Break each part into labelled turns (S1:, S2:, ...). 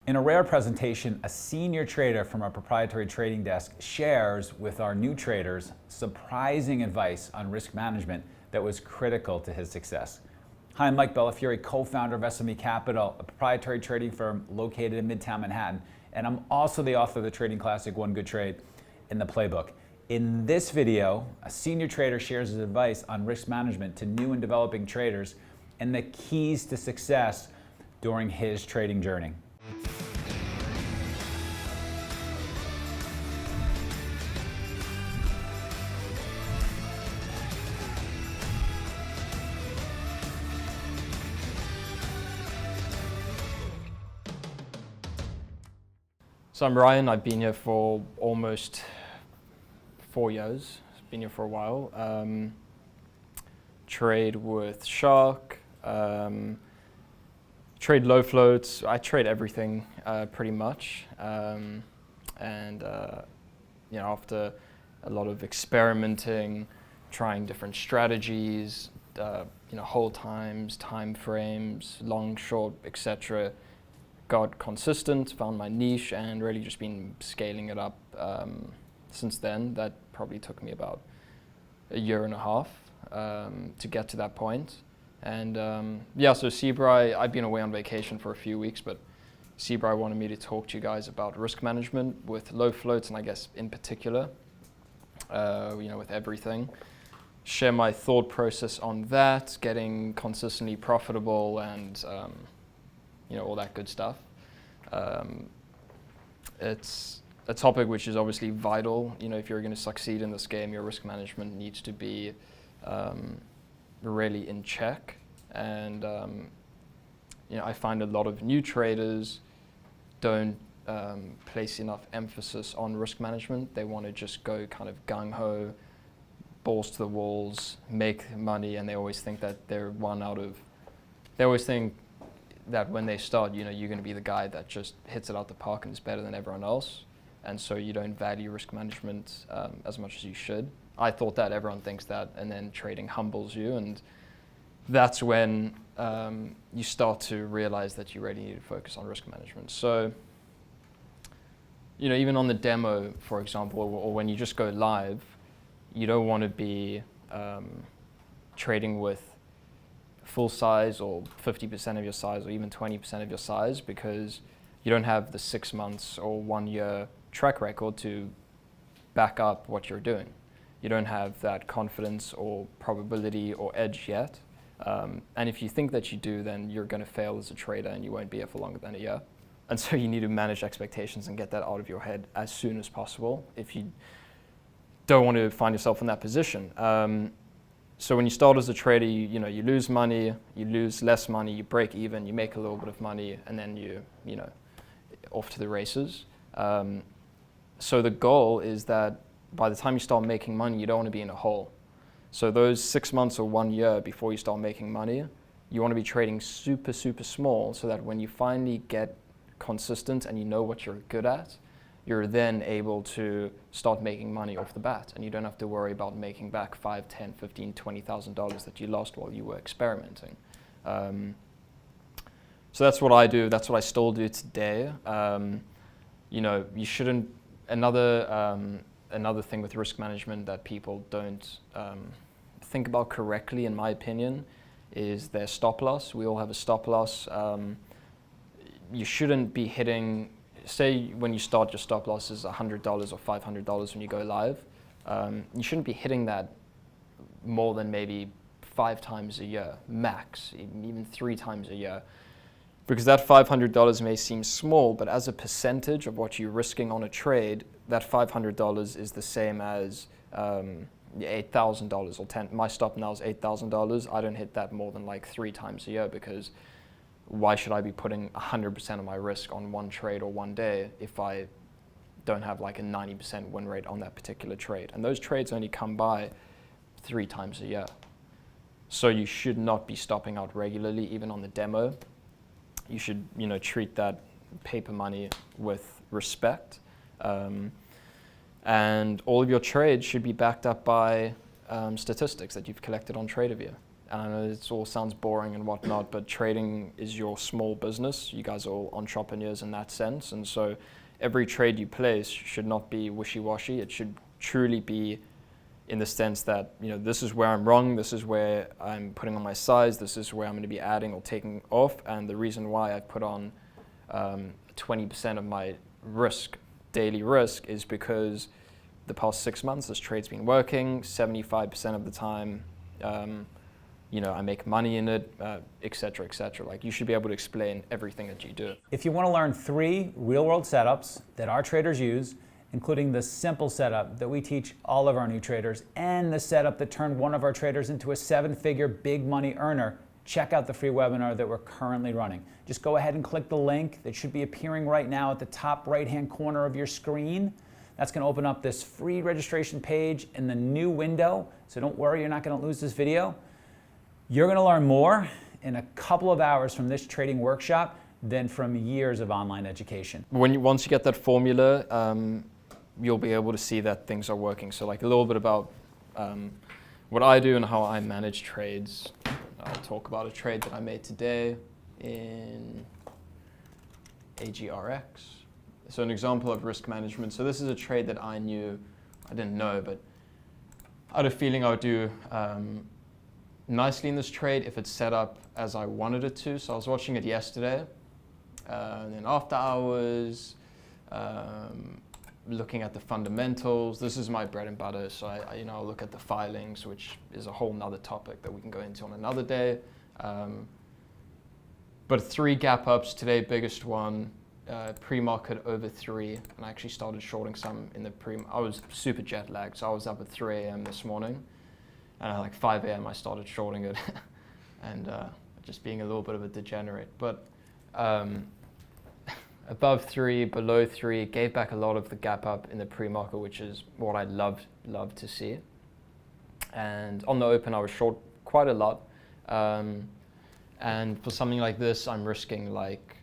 S1: In a rare presentation, a senior trader from our proprietary trading desk shares with our new traders surprising advice on risk management that was critical to his success. Hi, I'm Mike Bellafiore, co-founder of SME Capital, a proprietary trading firm located in Midtown Manhattan, and I'm also the author of the trading classic, One Good Trade, in the Playbook. In this video, a senior trader shares his advice on risk management to new and developing traders and the keys to success during his trading journey.
S2: So I'm Ryan. I've been here for almost 4 years. I've been here for a while. Trade with Shark, trade low floats. I trade everything pretty much. After a lot of experimenting, trying different strategies, hold times, time frames, long, short, etc. Got consistent, found my niche, and really just been scaling it up since then. That probably took me about a year and a half to get to that point. And so Seabright, I've been away on vacation for a few weeks, but Seabright wanted me to talk to you guys about risk management with low floats, and I guess in particular, with everything. Share my thought process on that, getting consistently profitable, and all that good stuff. It's a topic which is obviously vital. If you're going to succeed in this game, your risk management needs to be really in check. And I find a lot of new traders don't place enough emphasis on risk management. They want to just go kind of gung-ho, balls to the walls, make money, and they always think that they always think that when they start, you're going to be the guy that just hits it out the park and is better than everyone else. And so you don't value risk management as much as you should. I thought that, everyone thinks that, and then trading humbles you. And that's when you start to realize that you really need to focus on risk management. So, even on the demo, for example, or when you just go live, you don't want to be trading with full size or 50% of your size or even 20% of your size, because you don't have the 6 months or 1 year track record to back up what you're doing. You don't have that confidence or probability or edge yet. And if you think that you do, then you're going to fail as a trader and you won't be here for longer than a year. And so you need to manage expectations and get that out of your head as soon as possible if you don't want to find yourself in that position. So when you start as a trader, you lose money, you lose less money, you break even, you make a little bit of money, and then you off to the races. So the goal is that by the time you start making money, you don't want to be in a hole. So those 6 months or 1 year before you start making money, you want to be trading super, super small, so that when you finally get consistent and you know what you're good at, you're then able to start making money off the bat, and you don't have to worry about making back $5,000, $10,000, $15,000, $20,000 that you lost while you were experimenting. So that's what I do. That's what I still do today. You shouldn't. Another thing with risk management that people don't think about correctly, in my opinion, is their stop loss. We all have a stop loss. You shouldn't be hitting. Say when you start, your stop loss is $100 or $500 when you go live. You shouldn't be hitting that more than maybe 5 times a year, max, even 3 times a year. Because that $500 may seem small, but as a percentage of what you're risking on a trade, that $500 is the same as $8,000 or 10. My stop now is $8,000. I don't hit that more than like 3 times a year, because why should I be putting 100% of my risk on one trade or one day if I don't have like a 90% win rate on that particular trade? And those trades only come by 3 times a year. So you should not be stopping out regularly, even on the demo. You should, treat that paper money with respect. And all of your trades should be backed up by statistics that you've collected on TraderView. and I know it all sounds boring and whatnot, but trading is your small business. You guys are all entrepreneurs in that sense, and so every trade you place should not be wishy-washy. It should truly be in the sense that, this is where I'm wrong, this is where I'm putting on my size, this is where I'm going to be adding or taking off, and the reason why I've put on 20% of my daily risk, is because the past 6 months this trade's been working. 75% of the time, I make money in it, et cetera, et cetera. Like, you should be able to explain everything that you do.
S1: If you want to learn 3 real-world setups that our traders use, including the simple setup that we teach all of our new traders, and the setup that turned one of our traders into a 7-figure big money earner, check out the free webinar that we're currently running. Just go ahead and click the link that should be appearing right now at the top right-hand corner of your screen. That's going to open up this free registration page in the new window, so don't worry, you're not going to lose this video. You're going to learn more in a couple of hours from this trading workshop than from years of online education.
S2: Once you get that formula, you'll be able to see that things are working. So like a little bit about what I do and how I manage trades. I'll talk about a trade that I made today in AGRX. So an example of risk management. So this is a trade that I didn't know, but I had a feeling I would do nicely in this trade if it's set up as I wanted it to. So I was watching it yesterday, and then after hours, looking at the fundamentals. This is my bread and butter, so I'll look at the filings, which is a whole nother topic that we can go into on another day. But 3 gap ups today, biggest one, pre-market over 3, and I actually started shorting some in the I was super jet lagged, so I was up at 3 a.m. this morning, and at like 5 a.m. I started shorting it, and just being a little bit of a degenerate. But above 3, below 3, gave back a lot of the gap up in the pre-market, which is what I love to see. And on the open, I was short quite a lot. And for something like this, I'm risking like,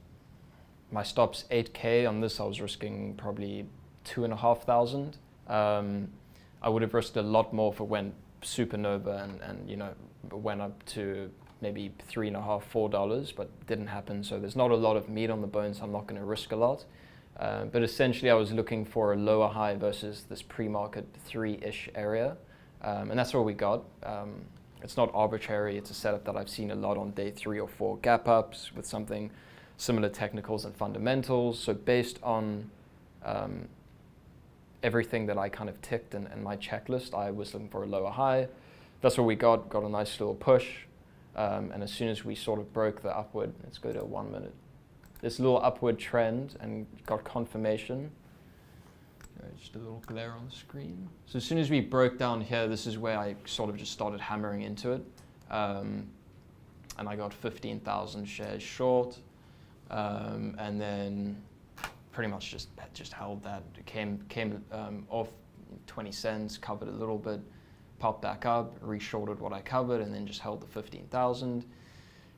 S2: my stop's 8K. On this, I was risking probably 2,500. I would have risked a lot more if it went supernova and went up to maybe $3.5, $4, but didn't happen. So there's not a lot of meat on the bones. I'm not going to risk a lot. But essentially, I was looking for a lower high versus this pre-market 3-ish area. And that's what we got. It's not arbitrary. It's a setup that I've seen a lot on day 3 or 4 gap ups with something similar technicals and fundamentals. So based on everything that I kind of ticked and my checklist, I was looking for a lower high. That's what we got a nice little push. And as soon as we sort of broke the upward, let's go to 1 minute, this little upward trend and got confirmation. Just a little glare on the screen. So as soon as we broke down here, this is where I sort of just started hammering into it. And I got 15,000 shares short. And then pretty much just held that. It came off 20 cents, covered a little bit, popped back up, re-shorted what I covered, and then just held the 15,000.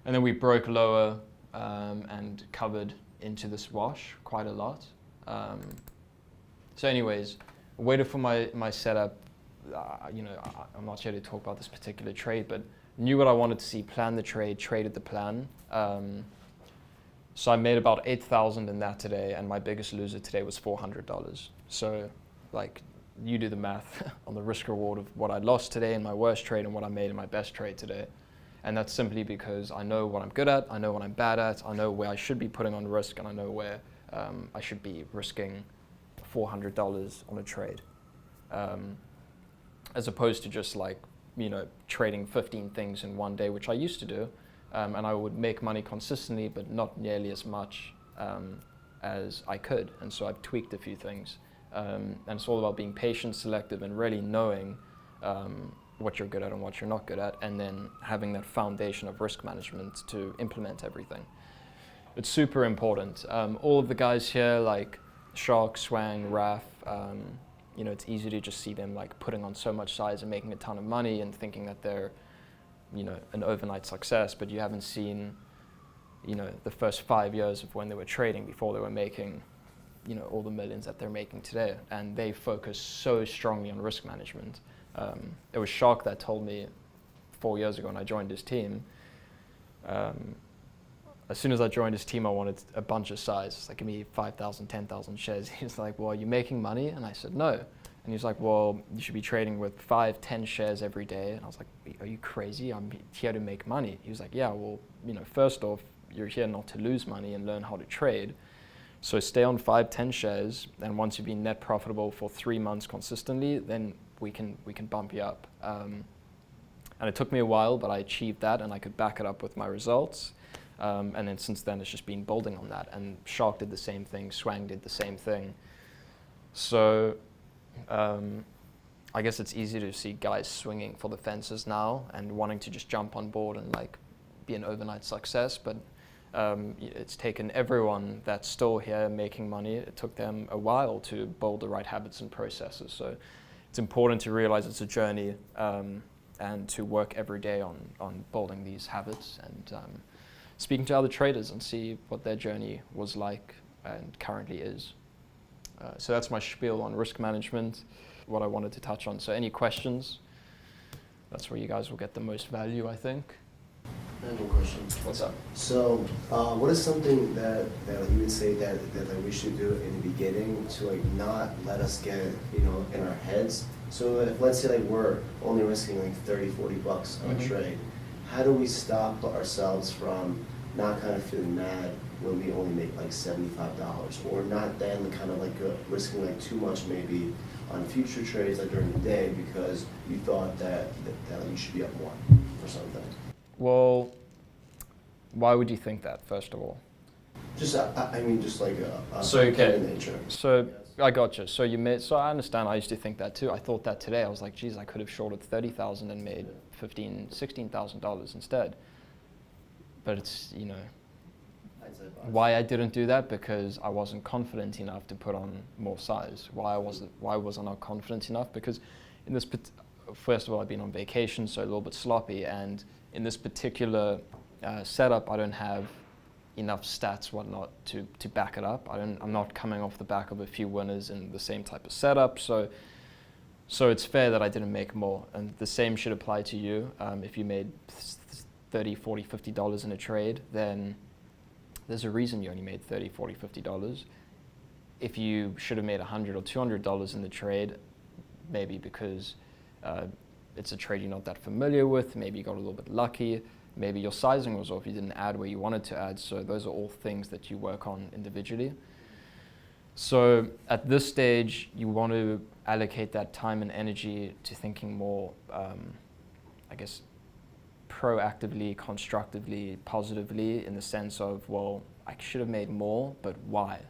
S2: And then we broke lower and covered into this wash quite a lot. So anyways, waited for my setup. I'm not here to talk about this particular trade, but knew what I wanted to see, planned the trade, traded the plan. So I made about 8,000 in that today, and my biggest loser today was $400. So like, you do the math on the risk reward of what I lost today in my worst trade and what I made in my best trade today. And that's simply because I know what I'm good at, I know what I'm bad at, I know where I should be putting on risk, and I know where I should be risking $400 on a trade. As opposed to just like, trading 15 things in one day, which I used to do. And I would make money consistently, but not nearly as much as I could. And so I've tweaked a few things. And it's all about being patient, selective, and really knowing what you're good at and what you're not good at, and then having that foundation of risk management to implement everything. It's super important. All of the guys here, like Shark, Swang, Raf, it's easy to just see them like putting on so much size and making a ton of money and thinking that they're an overnight success, but you haven't seen the first 5 years of when they were trading before they were making all the millions that they're making today. And they focus so strongly on risk management. It was Shark that told me 4 years ago when I joined his team. As soon as I joined his team, I wanted a bunch of size. It's like, give me 5,000, 10,000 shares. He was like, well, are you making money? And I said, no. And he was like, well, you should be trading with 5, 10 shares every day. And I was like, are you crazy? I'm here to make money. He was like, yeah, well, first off, you're here not to lose money and learn how to trade. So stay on 5, 10 shares. And once you've been net profitable for 3 months consistently, then we can bump you up. And it took me a while, but I achieved that and I could back it up with my results. And then since then, it's just been building on that. And Shark did the same thing, Swang did the same thing. So I guess it's easy to see guys swinging for the fences now and wanting to just jump on board and like be an overnight success. But it's taken everyone that's still here making money. It took them a while to build the right habits and processes. So it's important to realize it's a journey and to work every day on building these habits and speaking to other traders and see what their journey was like and currently is. So that's my spiel on risk management, what I wanted to touch on. So any questions? That's where you guys will get the most value, I think.
S3: I have one question.
S2: What's up?
S3: So, what is something that you would say that we should do in the beginning to like not let us get in our heads? So if let's say like we're only risking like 30, 40 bucks on a trade, how do we stop ourselves from not kind of feeling mad when we only make like $75, or not then kind of like risking like too much maybe on future trades like during the day because you thought that you should be up more or something?
S2: Well, why would you think that, first of all?
S3: Just, I mean, just like a
S2: So, okay.
S3: nature.
S2: So
S3: Yes.
S2: I got you. So I understand. I used to think that too. I thought that today. I was like, geez, I could have shorted 30,000 and made $15,000, $16,000 instead. But it's, why I didn't do that, because I wasn't confident enough to put on more size. Why was I not confident enough? Because in this, first of all, I've been on vacation, so a little bit sloppy, and in this particular setup, I don't have enough stats, whatnot, to back it up. I'm not coming off the back of a few winners in the same type of setup, so it's fair that I didn't make more. And the same should apply to you. If you made $30, $40, $50 in a trade, then there's a reason you only made $30, $40, $50. If you should have made $100 or $200 in the trade, maybe because it's a trade you're not that familiar with, maybe you got a little bit lucky, maybe your sizing was off, you didn't add where you wanted to add, so those are all things that you work on individually. So at this stage, you want to allocate that time and energy to thinking more, I guess, proactively, constructively, positively, in the sense of, well, I should have made more, but why?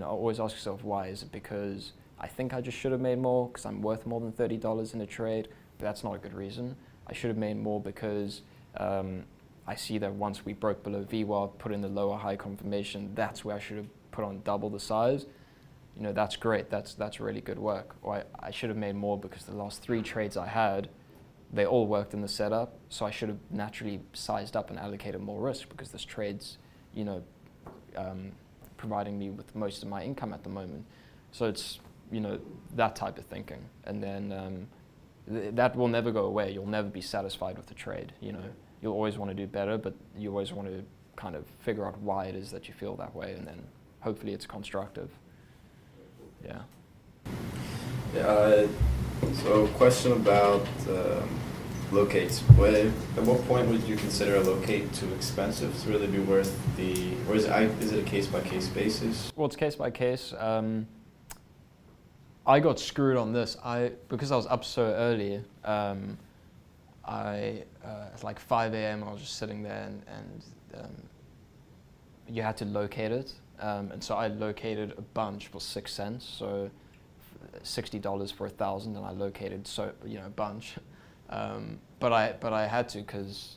S2: Always ask yourself, why? Is it because I think I just should have made more because I'm worth more than $30 in a trade? But that's not a good reason. I should have made more because I see that once we broke below VWAP, put in the lower high confirmation, that's where I should have put on double the size. That's great. That's really good work. Or I should have made more because the last 3 trades I had, they all worked in the setup, so I should have naturally sized up and allocated more risk because this trade's, providing me with most of my income at the moment. So it's, that type of thinking. And then that will never go away. You'll never be satisfied with the trade. You'll always want to do better, but you always want to kind of figure out why it is that you feel that way, and then hopefully it's constructive. Yeah.
S4: So question about locates. At what point would you consider a locate too expensive to really be worth or is it a case-by-case basis?
S2: Well, it's case by case. I got screwed on this. Because I was up so early, at like 5 a.m. I was just sitting there and you had to locate it. And so I located a bunch for 6 cents, so $60 for 1,000, and I located a bunch. But I had to because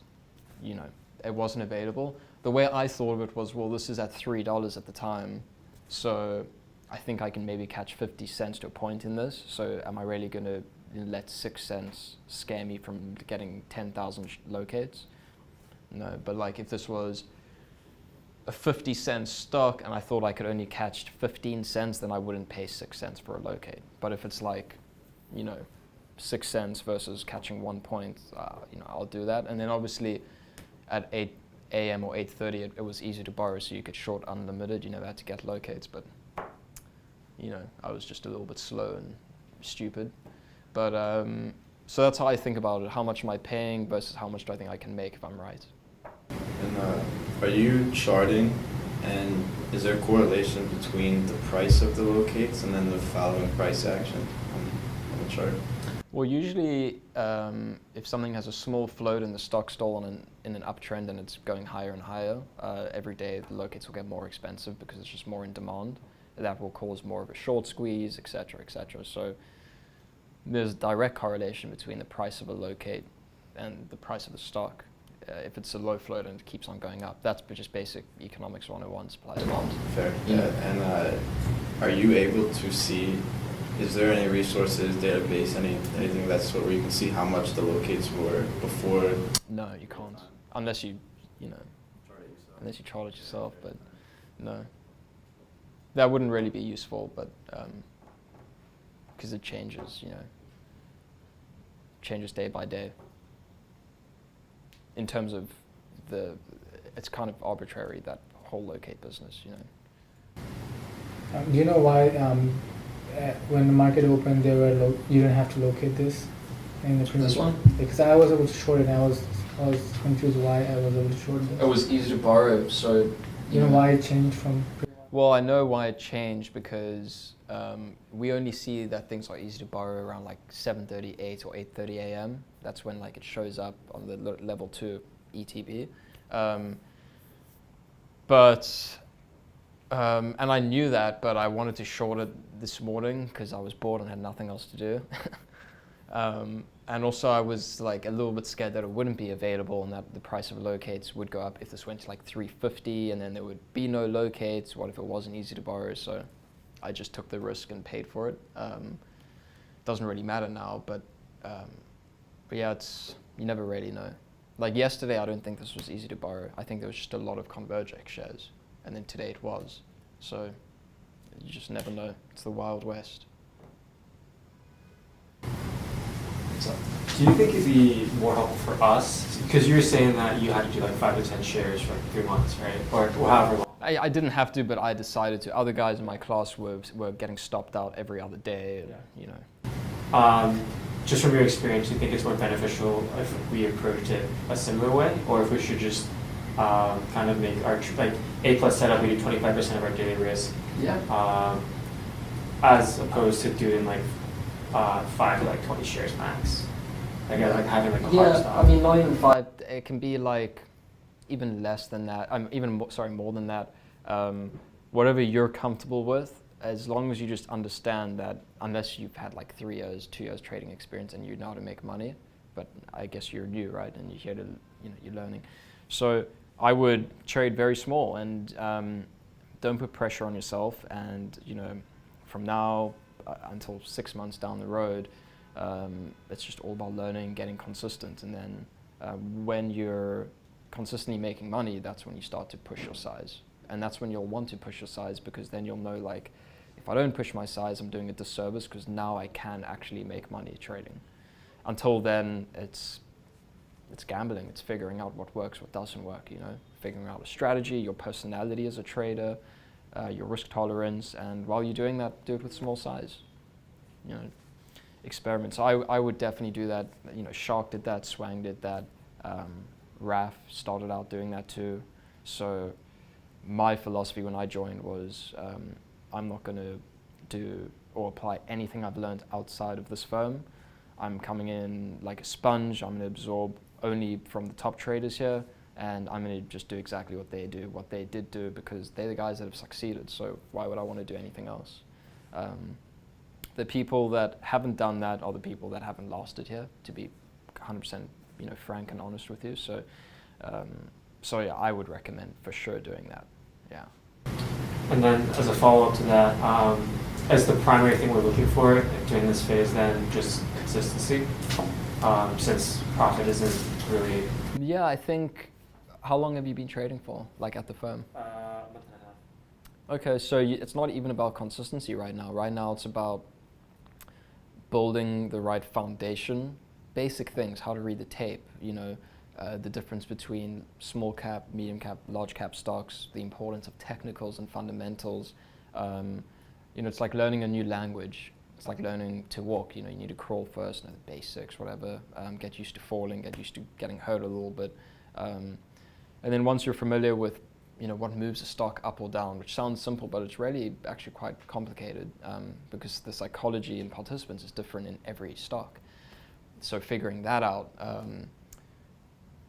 S2: it wasn't available. The way I thought of it was, well, this is at $3 at the time, so I think I can maybe catch 50 cents to a point in this. So am I really going to let 6 cents scare me from getting 10,000 locates? No, but like if this was a 50-cent stock and I thought I could only catch 15 cents, then I wouldn't pay 6 cents for a locate. But if it's like, 6 cents versus catching 1 point, I'll do that. And then obviously at 8 a.m. or 8:30, it was easy to borrow, so you could short unlimited. You never had to get locates, but I was just a little bit slow and stupid. But so that's how I think about it. How much am I paying versus how much do I think I can make if I'm right?
S4: And are you charting, and is there a correlation between the price of the locates and then the following price action on the chart?
S2: Well, usually if something has a small float and the stock's still in an uptrend and it's going higher and higher, every day the locates will get more expensive because it's just more in demand. That will cause more of a short squeeze, et cetera, et cetera. So there's a direct correlation between the price of a locate and the price of the stock. If it's a low float and it keeps on going up, that's just basic economics 101, supply and demand.
S4: Fair. Yeah. And are you able to see, is there any resources, database, anything of that sort where you can see how much the locates were before?
S2: No, you can't, unless you chart it yourself, but no. That wouldn't really be useful, but because it changes, changes day by day. In terms of it's kind of arbitrary, that whole locate business,
S5: Do you know why when the market opened, you didn't have to locate this in the previous
S2: This one?
S5: Because I was able to short it, and I was confused why I was able to short this.
S2: It was easy to borrow, so.
S5: You know why it changed from?
S2: Well, I know why it changed because we only see that things are easy to borrow around like 7:38 or 8:30 a.m. That's when like it shows up on the level 2 ETP. And I knew that, but I wanted to short it this morning because I was bored and had nothing else to do. And also I was like a little bit scared that it wouldn't be available and that the price of locates would go up if this went to like 350 and then there would be no locates. What if it wasn't easy to borrow? So I just took the risk and paid for it. Doesn't really matter now, but yeah, you never really know. Like yesterday, I don't think this was easy to borrow. I think there was just a lot of Convergex shares, and then today it was. So you just never know. It's the Wild West.
S6: So, do you think it'd be more helpful for us? Because you were saying that you had to do like 5 to 10 shares for like 3 months, right? Or however long.
S2: I didn't have to, but I decided to. Other guys in my class were getting stopped out every other day, and,
S6: Just from your experience, do you think it's more beneficial if we approach it a similar way, or if we should just kind of make our like A+ setup, we do 25% of our daily risk, as opposed to doing like 5 to like 20 shares max, like having like a hard stop.
S2: I mean, not even 5. It can be like even less than that. More than that. Whatever you're comfortable with. As long as you just understand that, unless you've had like 2 years trading experience and you know how to make money, but I guess you're new, right? And you're here to, you're learning. So I would trade very small and don't put pressure on yourself. And from now until 6 months down the road, it's just all about learning, getting consistent, and then when you're consistently making money, that's when you start to push your size. And that's when you'll want to push your size, because then you'll know, like, if I don't push my size, I'm doing a disservice, because now I can actually make money trading. Until then, it's gambling. It's figuring out what works, what doesn't work, figuring out a strategy, your personality as a trader, your risk tolerance, and while you're doing that, do it with small size. Experiment. So I would definitely do that. Shark did that, Swang did that, Raf started out doing that too. So my philosophy when I joined was I'm not going to do or apply anything I've learned outside of this firm. I'm coming in like a sponge. I'm going to absorb only from the top traders here, and I'm going to just do exactly what they do, what they did do, because they're the guys that have succeeded. So why would I want to do anything else? The people that haven't done that are the people that haven't lasted here, to be 100% frank and honest with you. So yeah, I would recommend for sure doing that. Yeah.
S6: And then as a follow-up to that, as the primary thing we're looking for during this phase, then just consistency, since profit isn't really...
S2: Yeah, I think, how long have you been trading for, like at the firm?
S6: A month and a half.
S2: Okay, so it's not even about consistency right now. Right now it's about building the right foundation, basic things, how to read the tape, the difference between small cap, medium cap, large cap stocks, the importance of technicals and fundamentals. It's like learning a new language. It's like learning to walk. You need to crawl first, know the basics, whatever. Get used to falling, get used to getting hurt a little bit. And then once you're familiar with what moves a stock up or down, which sounds simple, but it's really actually quite complicated because the psychology in participants is different in every stock. So figuring that out,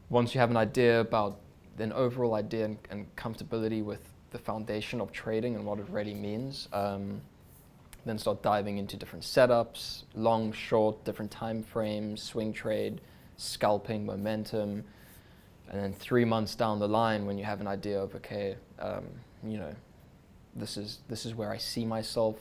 S2: once you have an idea about an overall idea and comfortability with the foundation of trading and what it really means, then start diving into different setups, long, short, different time frames, swing trade, scalping, momentum. And then 3 months down the line, when you have an idea of, okay, this is where I see myself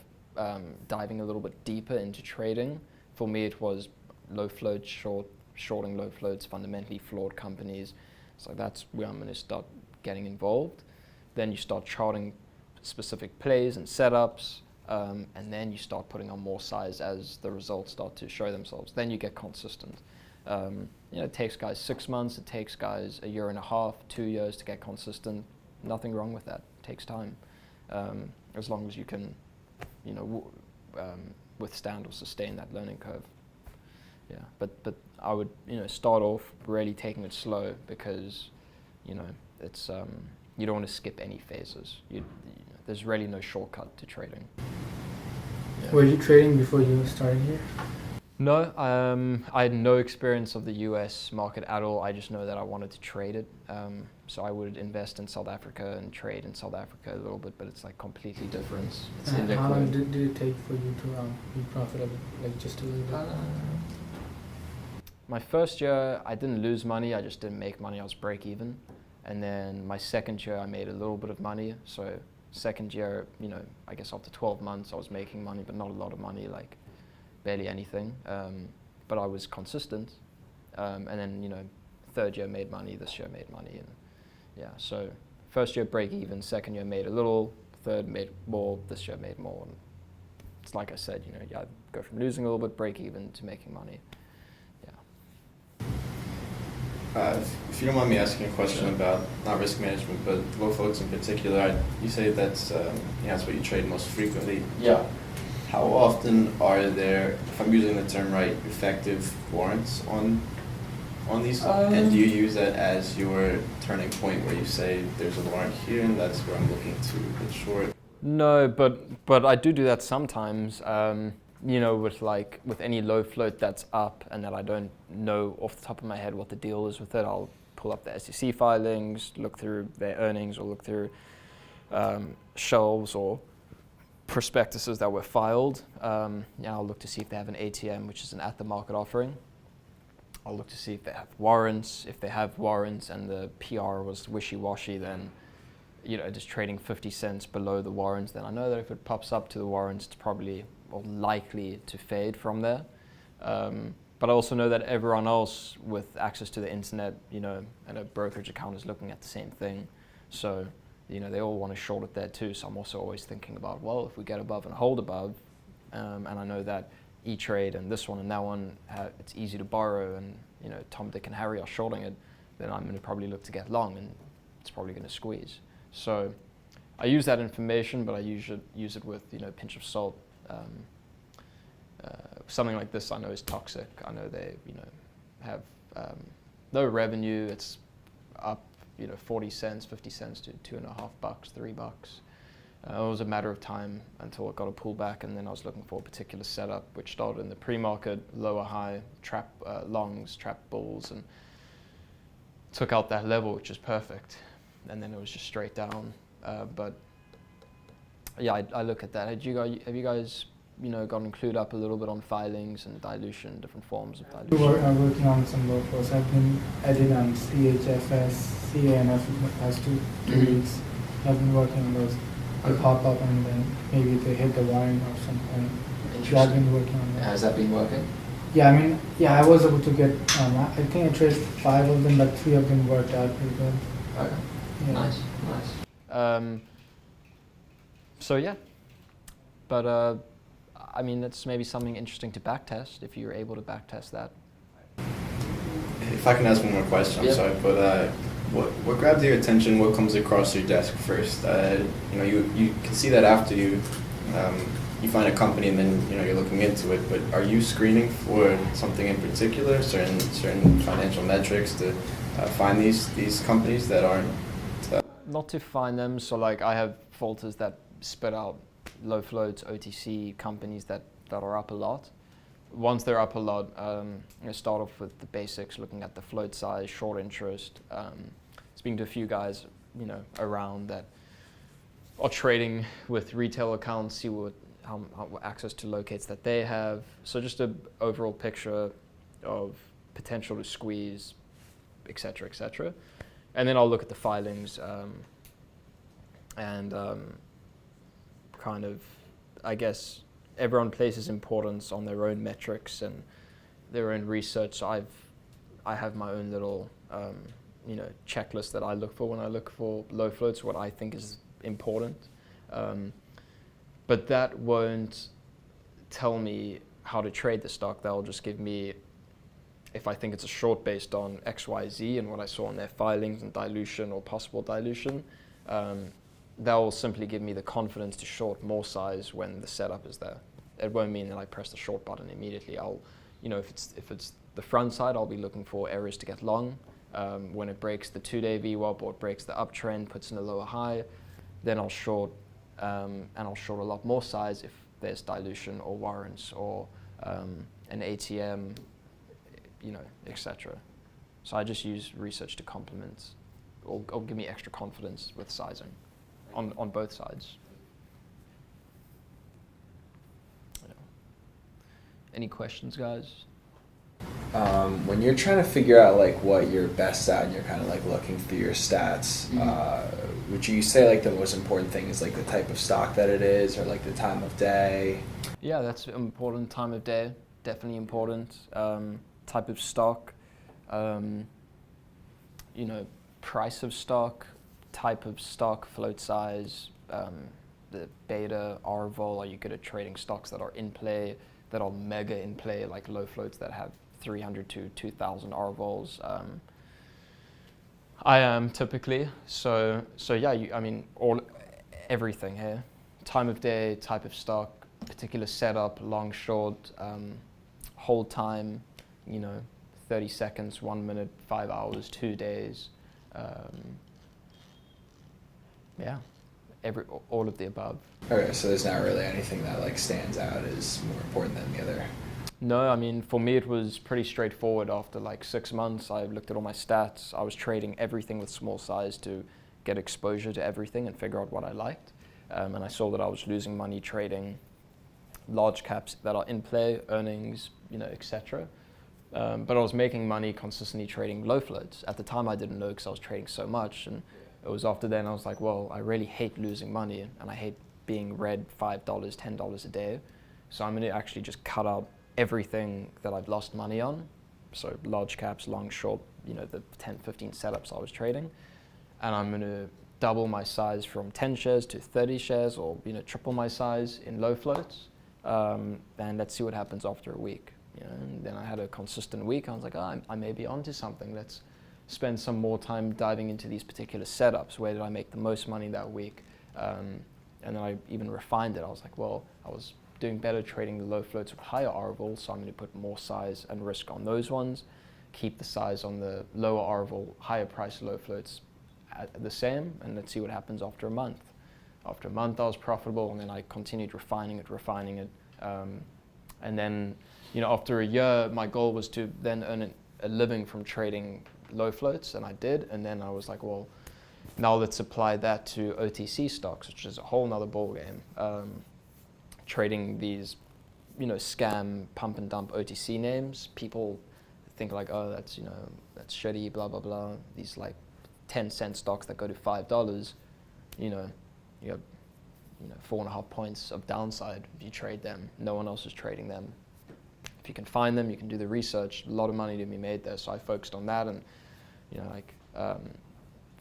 S2: diving a little bit deeper into trading. For me, it was low float, shorting low floats, fundamentally flawed companies. So that's where I'm going to start getting involved. Then you start charting specific plays and setups, and then you start putting on more size as the results start to show themselves. Then you get consistent. It takes guys 6 months, it takes guys 1.5 years, 2 years to get consistent. Nothing wrong with that. It takes time. As long as you can, withstand or sustain that learning curve. Yeah, but I would, start off really taking it slow because, it's you don't want to skip any phases. There's really no shortcut to trading. Yeah.
S5: Were you trading before you started here?
S2: No, I had no experience of the US market at all. I just know that I wanted to trade it. So I would invest in South Africa and trade in South Africa a little bit, but it's like completely different. It's illiquid.
S5: How long did it take for you to be profitable, like just a little bit?
S2: My first year, I didn't lose money, I just didn't make money, I was break even. And then my second year, I made a little bit of money. So second year, I guess after 12 months, I was making money, but not a lot of money, like barely anything. But I was consistent. And then, third year made money, this year made money. And yeah, so first year break even, second year made a little, third made more, this year made more. And it's like I said, you go from losing a little bit, break even, to making money.
S4: If you don't mind me asking a question about not risk management, but low floats in particular, you say that's that's what you trade most frequently.
S2: Yeah.
S4: How often are there, if I'm using the term right, effective warrants on these? And do you use that as your turning point where you say there's a warrant here and that's where I'm looking to get short?
S2: No, but I do that sometimes. With any low float that's up and that I don't know off the top of my head what the deal is with it, I'll pull up the SEC filings, look through their earnings, or look through shelves or prospectuses that were filed. I'll look to see if they have an ATM, which is an at-the-market offering. I'll look to see if they have warrants. If they have warrants and the PR was wishy-washy, then just trading 50 cents below the warrants, then I know that if it pops up to the warrants, it's probably or likely to fade from there. But I also know that everyone else with access to the internet, and a brokerage account is looking at the same thing. So, they all want to short it there too. So I'm also always thinking about, well, if we get above and hold above, and I know that E-Trade and this one and that one, it's easy to borrow, and Tom, Dick, and Harry are shorting it, then I'm going to probably look to get long, and it's probably going to squeeze. So I use that information, but I use it with a pinch of salt. Something like this I know is toxic. I know they have no revenue. It's up 40 cents, 50 cents to $2.50, $3. It was a matter of time until it got a pullback, and then I was looking for a particular setup which started in the pre-market, lower high, trap longs, trap bulls, and took out that level, which is perfect. And then it was just straight down. But yeah, I look at that. Have you guys gotten clued up a little bit on filings and dilution, different forms of dilution?
S5: I'm working on some low flows. I did on CHFS, CANF the past two weeks. I've been working on those. They pop up and then maybe they hit the warrant or something. I've been working on that.
S2: Has that been working?
S5: Yeah, I was able to get, I think I traded 5 of them, but 3 of them worked out pretty good.
S2: Okay.
S5: Yeah.
S2: Nice. So yeah, but I mean, that's maybe something interesting to backtest if you're able to backtest that.
S4: If I can ask one more question, I'm
S2: Yeah.
S4: sorry, but what grabs your attention? What comes across your desk first? You can see that after you find a company and then you're looking into it. But are you screening for something in particular, certain financial metrics to find these companies that aren't?
S2: Not to find them, so like I have filters that spit out low floats, OTC companies that are up a lot. Once they're up a lot, I start off with the basics, looking at the float size, short interest, speaking to a few guys, around that are trading with retail accounts, see what access to locates that they have. So just an overall picture of potential to squeeze, et cetera, et cetera. And then I'll look at the filings and kind of, I guess, everyone places importance on their own metrics and their own research. So I have my own little checklist that I look for when I look for low floats, what I think is important. But that won't tell me how to trade the stock. That'll just give me, if I think it's a short based on XYZ and what I saw in their filings and dilution or possible dilution, that will simply give me the confidence to short more size when the setup is there. It won't mean that I press the short button immediately. I'll, if it's the front side, I'll be looking for areas to get long. When it breaks the 2-day VWAP or it breaks the uptrend, puts in a lower high, then I'll short, and I'll short a lot more size if there's dilution or warrants or an ATM, etc. So I just use research to complement or give me extra confidence with sizing on both sides. Yeah. Any questions, guys?
S7: When you're trying to figure out like what you're best at and you're kind of like looking through your stats, would you say like the most important thing is like the type of stock that it is or like the time of day?
S2: Yeah, that's important. Time of day, definitely important. Type of stock, price of stock, type of stock, float size, the beta, R-vol. Are you good at trading stocks that are in play, that are mega in play, like low floats that have 300 to 2,000 R-vols? I am typically. So yeah, everything here. Time of day, type of stock, particular setup, long, short, hold time, 30 seconds, 1 minute, 5 hours, 2 days. All of the above.
S7: Okay, so there's not really anything that like stands out as more important than the other.
S2: No, for me it was pretty straightforward. After like 6 months, I looked at all my stats. I was trading everything with small size to get exposure to everything and figure out what I liked. And I saw that I was losing money trading large caps that are in play, earnings, etc. But I was making money consistently trading low floats. At the time, I didn't know because I was trading so much. And it was after then I was like, well, I really hate losing money and I hate being read $5, $10 a day. So I'm going to actually just cut out everything that I've lost money on. So large caps, long, short, the 10, 15 setups I was trading. And I'm going to double my size from 10 shares to 30 shares or, triple my size in low floats. And let's see what happens after a week. And then I had a consistent week. I was like, I may be onto something. Let's spend some more time diving into these particular setups. Where did I make the most money that week? And then I even refined it. I was like, well, I was doing better trading the low floats with higher R-vol, so I'm going to put more size and risk on those ones. Keep the size on the lower R-vol, higher price low floats at the same, and let's see what happens after a month. After a month, I was profitable, and then I continued refining it. And then, after a year, my goal was to then earn a living from trading low floats, and I did. And then I was like, well, now let's apply that to OTC stocks, which is a whole nother ballgame. Trading these, scam pump and dump OTC names. People think like, oh, that's shitty, blah blah blah. These like 10-cent stocks that go to $5. You have 4.5 points of downside if you trade them. No one else is trading them. If you can find them, you can do the research. A lot of money to be made there. So I focused on that, and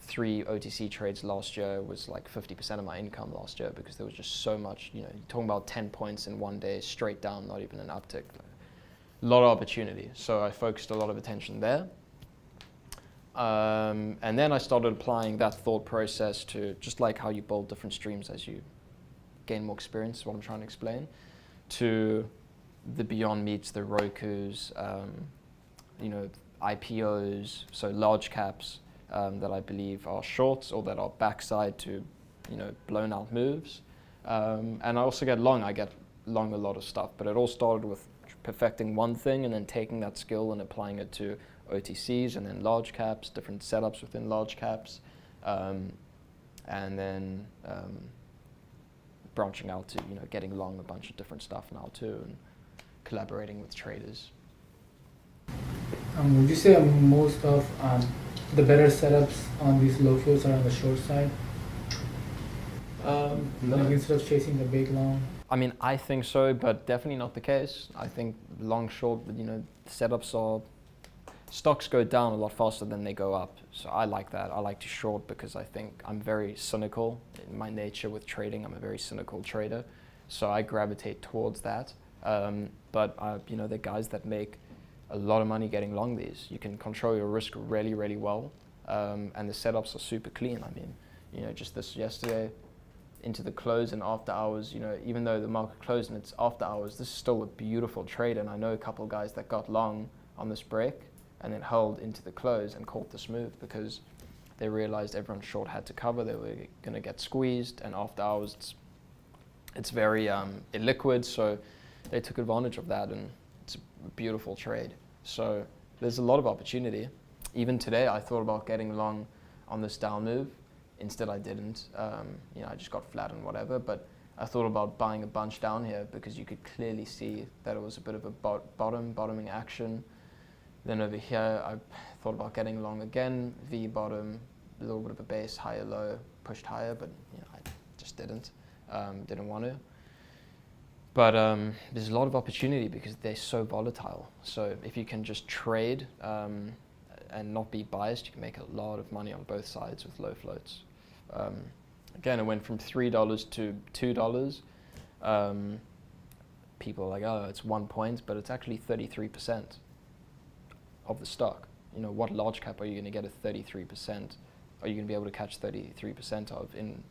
S2: 3 OTC trades last year was like 50% of my income last year, because there was just so much, you're talking about 10 points in one day straight down, not even an uptick. A lot of opportunity. So I focused a lot of attention there. And then I started applying that thought process to just like how you build different streams as you gain more experience, is what I'm trying to explain, to the Beyond Meats, the Rokus, IPOs, so large caps that I believe are shorts or that are backside to, blown out moves. And I also get long. I get long a lot of stuff, but it all started with perfecting one thing and then taking that skill and applying it to OTCs and then large caps, different setups within large caps, and then branching out to getting long a bunch of different stuff now too, and collaborating with traders.
S5: Would you say most of the better setups on these low floats are on the short side? Like instead of chasing the big long?
S2: I mean, I think so, but definitely not the case. I think long, short, setups are, stocks go down a lot faster than they go up. So I like that. I like to short because I think I'm very cynical in my nature with trading. I'm a very cynical trader. So I gravitate towards that. But the guys that make a lot of money getting long these, you can control your risk really, really well. And the setups are super clean. I mean, just this yesterday, into the close and after hours, even though the market closed and it's after hours, this is still a beautiful trade. And I know a couple of guys that got long on this break and then held into the close and caught this move because they realized everyone short had to cover. They were going to get squeezed, and after hours it's very illiquid, so they took advantage of that, and it's a beautiful trade. So there's a lot of opportunity. Even today I thought about getting long on this down move. Instead I didn't. I just got flat and whatever, but I thought about buying a bunch down here because you could clearly see that it was a bit of a bottoming action. Then over here I thought about getting long again, V bottom, a little bit of a base, higher low, pushed higher, but I just didn't want to. But there's a lot of opportunity because they're so volatile. So if you can just trade and not be biased, you can make a lot of money on both sides with low floats. Again, it went from $3 to $2. People are like, oh, it's 1 point, but it's actually 33% of the stock. What large cap are you going to get a 33%? Are you going to be able to catch 33% of in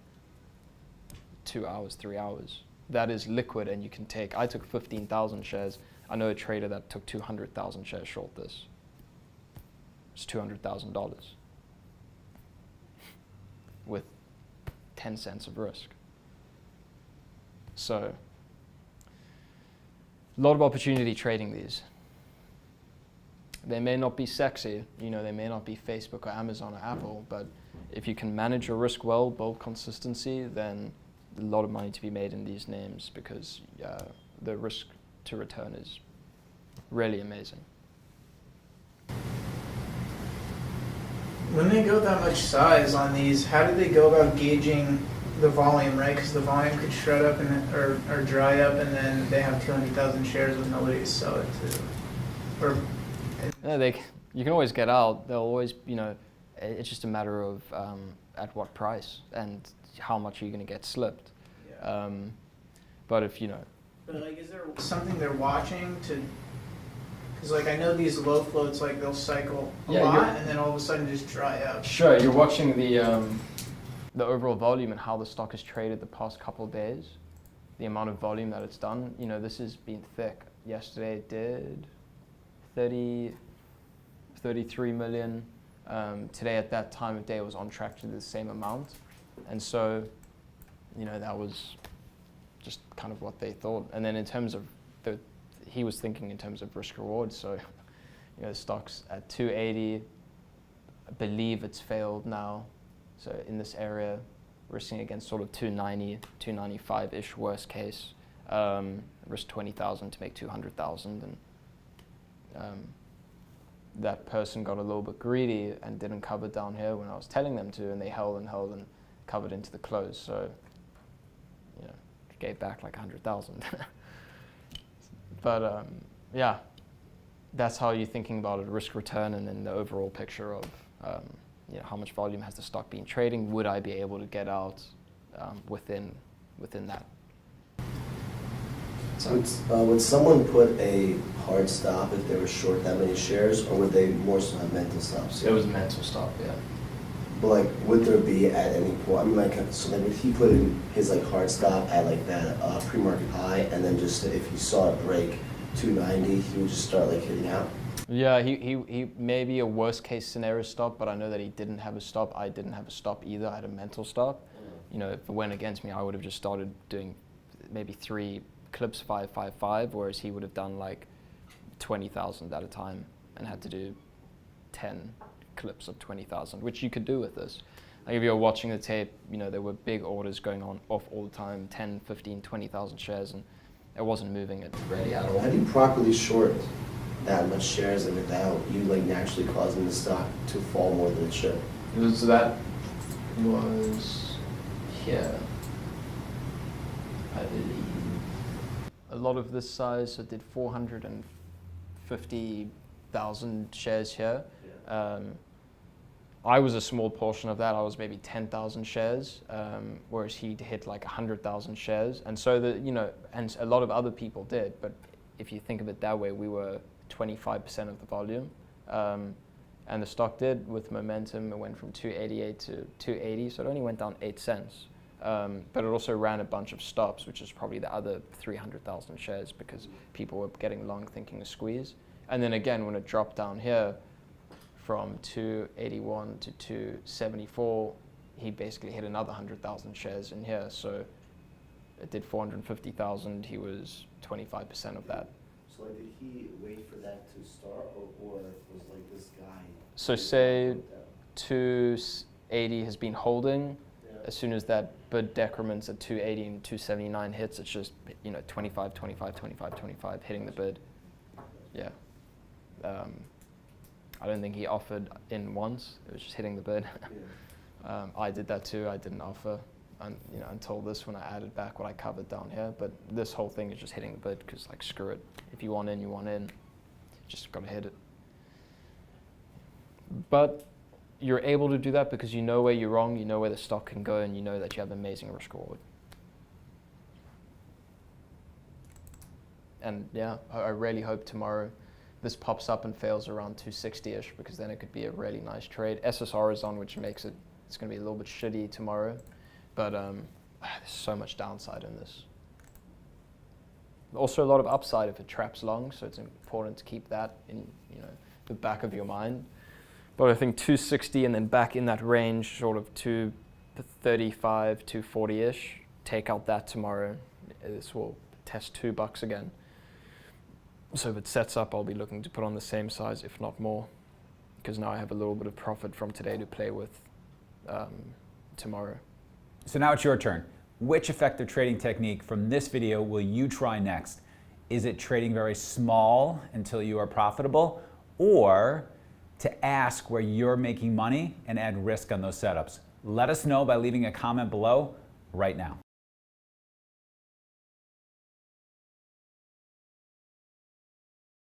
S2: 2 hours, 3 hours? That is liquid, and you can take. I took 15,000 shares. I know a trader that took 200,000 shares short this. It's $200,000 with 10 cents of risk. So, a lot of opportunity trading these. They may not be sexy, they may not be Facebook or Amazon or Apple, but if you can manage your risk well, build consistency, then a lot of money to be made in these names because the risk to return is really amazing.
S8: When they go that much size on these, how do they go about gauging the volume, right? Because the volume could shred up or dry up, and then they have 200,000 shares with nobody to sell it to.
S2: You can always get out. They'll always, it's just a matter of at what price and how much are you going to get slipped.
S8: Yeah.
S2: But if
S8: But is there something they're watching to? Because I know these low floats, they'll cycle a lot and then all of a sudden just dry up.
S2: Sure, you're watching the overall volume and how the stock has traded the past couple of days, the amount of volume that it's done. This has been thick. Yesterday it did 33 million. Today at that time of day it was on track to do the same amount. And so, that was just kind of what they thought. And then in terms of he was thinking in terms of risk reward. So, the stock's at 280. I believe it's failed now. So in this area, we're seeing against sort of 290, 295-ish worst case. Risk 20,000 to make 200,000, and that person got a little bit greedy and didn't cover down here when I was telling them to, and they held and covered into the close. So, gave back like 100,000. But that's how you're thinking about it, risk return, and then the overall picture of how much volume has the stock been trading? Would I be able to get out within that?
S3: Would someone put a hard stop if they were short that many shares, or would they more so have mental stops?
S2: It was a mental stop, yeah.
S3: But like, would there be at any point? I mean, like, so like, would he put in his like hard stop at like that pre-market high, and then just if he saw it break 290, he would just start like hitting out?
S2: Yeah, he maybe a worst case scenario stop, but I know that he didn't have a stop. I didn't have a stop either. I had a mental stop. You know, if it went against me, I would have just started doing maybe 3 clips 555, whereas he would have done like 20,000 at a time and had to do 10 clips of 20,000, which you could do with this. Like if you were watching the tape, you know, there were big orders going on off all the time, 10, 15, 20,000 shares, and it wasn't moving it really at all.
S3: How do you properly short that much shares and without you like naturally causing the stock to fall more than it should?
S2: So that was here, I believe. A lot of this size, so it did 450,000 shares here. I was a small portion of that. I was maybe 10,000 shares, whereas he'd hit like 100,000 shares. And so and a lot of other people did. But if you think of it that way, we were 25% of the volume. And the stock did, with momentum, it went from 288 to 280, so it only went down 8 cents. But it also ran a bunch of stops, which is probably the other 300,000 shares, because people were getting long thinking a squeeze. And then again, when it dropped down here from 281 to 274, he basically hit another 100,000 shares in here. So it did 450,000, he was 25% of that.
S3: So like, did he wait for that to start, or was like this guy?
S2: So say 280 has been holding. As soon as that bid decrements at 280 and 279 hits, it's just 25, 25, 25, 25 hitting the bid. Yeah. I don't think he offered in once. It was just hitting the bid. I did that too. I didn't offer, until this, when I added back what I covered down here. But this whole thing is just hitting the bid, because like, screw it. If you want in, you want in. Just got to hit it. But you're able to do that because you know where you're wrong, you know where the stock can go, and you know that you have amazing risk reward. And yeah, I really hope tomorrow this pops up and fails around 260-ish, because then it could be a really nice trade. SSR is on, which makes it's going to be a little bit shitty tomorrow, but there's so much downside in this. Also a lot of upside if it traps long, so it's important to keep that in the back of your mind. But I think 260 and then back in that range, sort of 235, 240-ish. Take out that tomorrow. This will test $2 again. So if it sets up, I'll be looking to put on the same size, if not more, because now I have a little bit of profit from today to play with tomorrow.
S1: So now it's your turn. Which effective trading technique from this video will you try next? Is it trading very small until you are profitable, or to ask where you're making money and add risk on those setups? Let us know by leaving a comment below right now.